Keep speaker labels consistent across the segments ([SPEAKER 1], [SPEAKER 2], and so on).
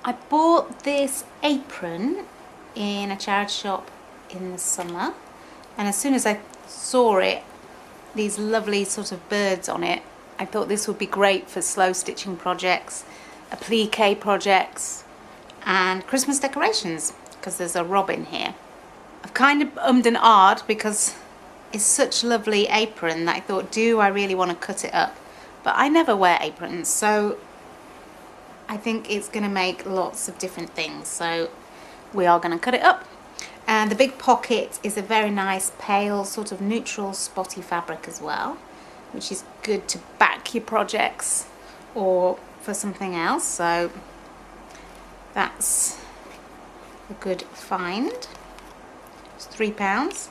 [SPEAKER 1] I bought this apron in a charity shop in the summer, and as soon as I saw it, these lovely sort of birds on it, I thought this would be great for slow stitching projects, appliqué projects and Christmas decorations, because there's a robin here. I've kind of ummed and ahed because it's such a lovely apron that I thought, do I really want to cut it up? But I never wear aprons, so I think it's going to make lots of different things, so we are going to cut it up. And the big pocket is a very nice pale sort of neutral spotty fabric as well, which is good to back your projects or for something else, so that's a good find. It's £3.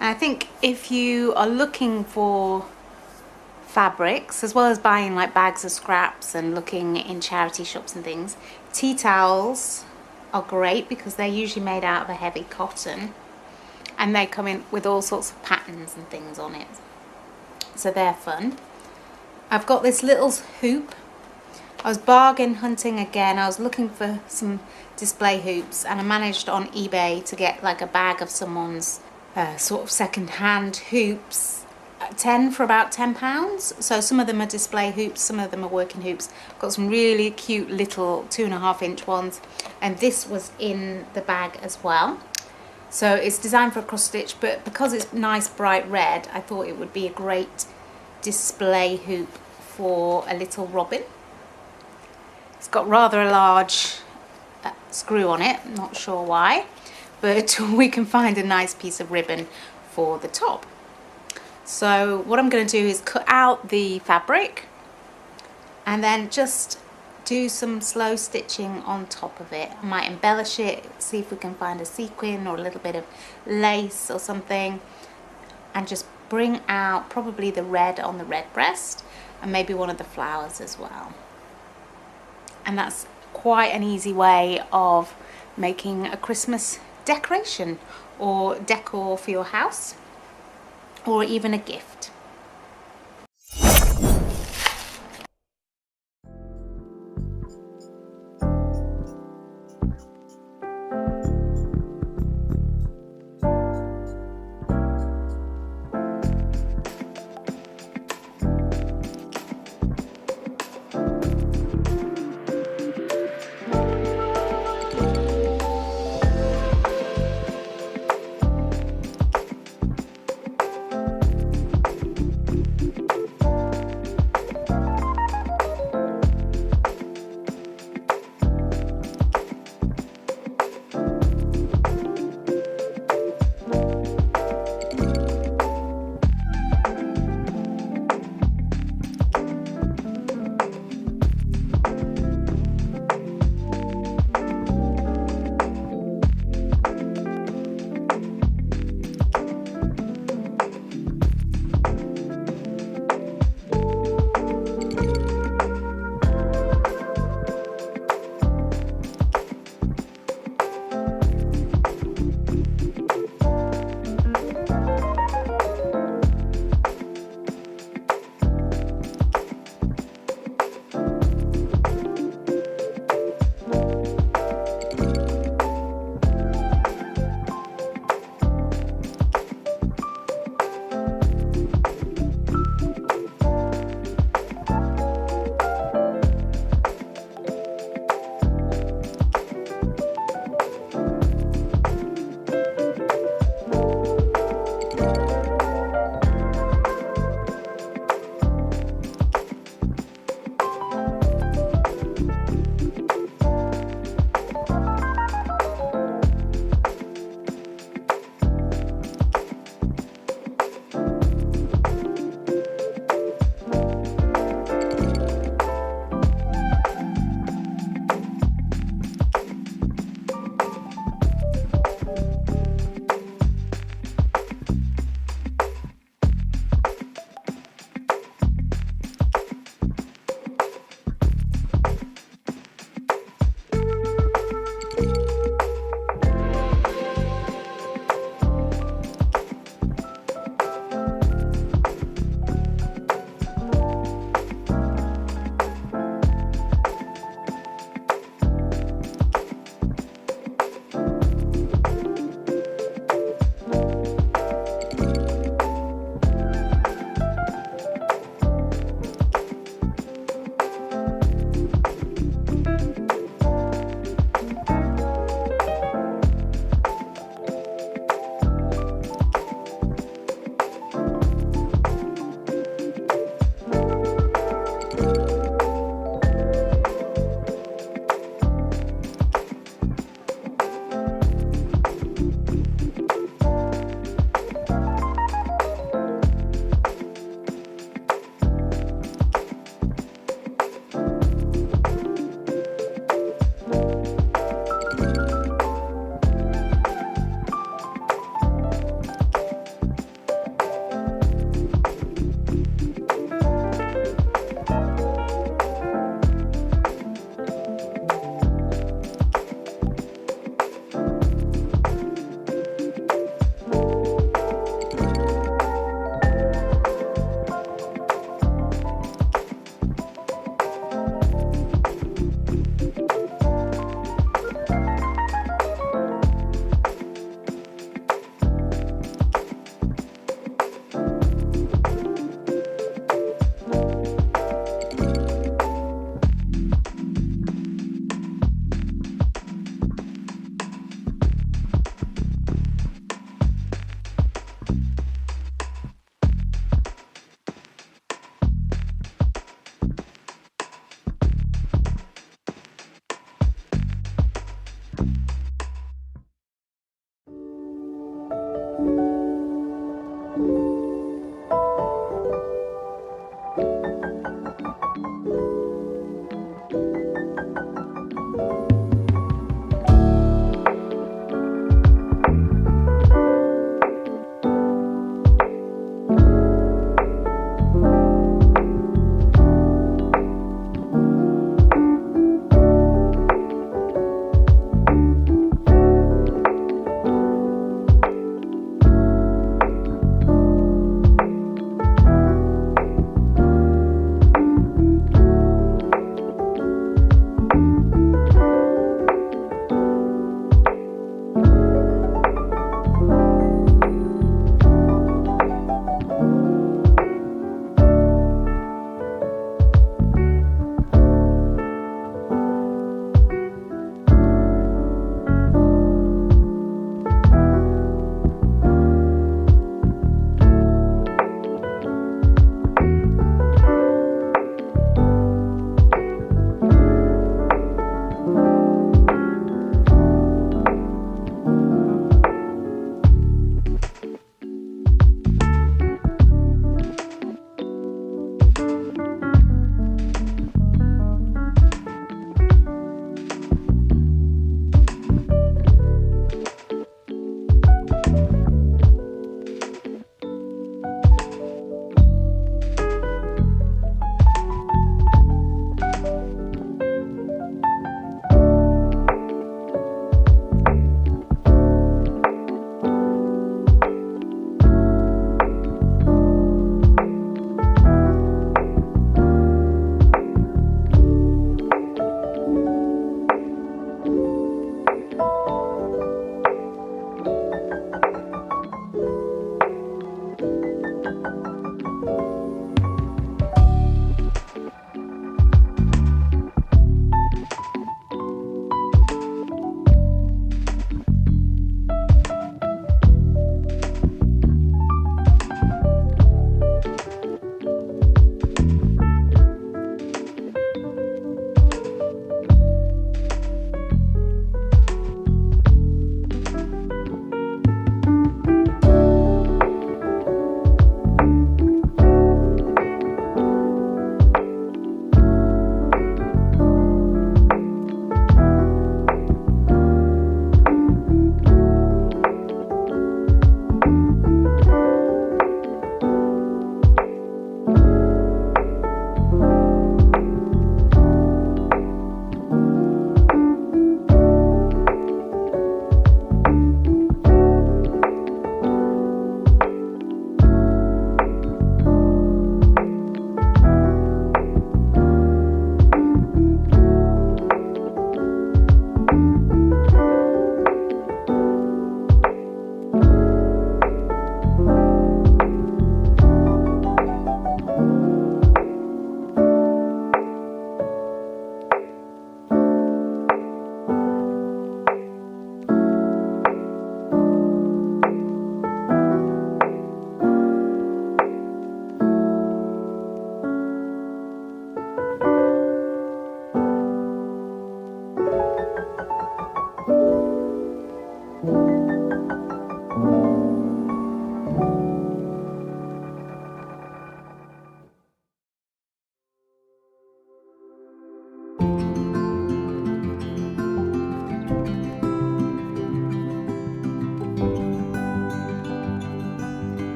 [SPEAKER 1] And I think if you are looking for fabrics, as well as buying like bags of scraps and looking in charity shops and things, tea towels are great because they're usually made out of a heavy cotton, and they come in with all sorts of patterns and things on it, so they're fun. I've got this little hoop. I was bargain hunting again. I was looking for some display hoops, and I managed on eBay to get like a bag of someone's sort of second-hand hoops, 10 for about £10. So some of them are display hoops, some of them are working hoops. I've got some really cute little 2.5-inch ones, and this was in the bag as well. So it's designed for a cross stitch, but because it's nice bright red, I thought it would be a great display hoop for a little robin. It's got rather a large screw on it, not sure why, but we can find a nice piece of ribbon for the top. So what I'm going to do is cut out the fabric and then just do some slow stitching on top of it. I might embellish it, see if we can find a sequin or a little bit of lace or something, and just bring out probably the red on the red breast and maybe one of the flowers as well. And that's quite an easy way of making a Christmas decoration or decor for your house, or even a gift.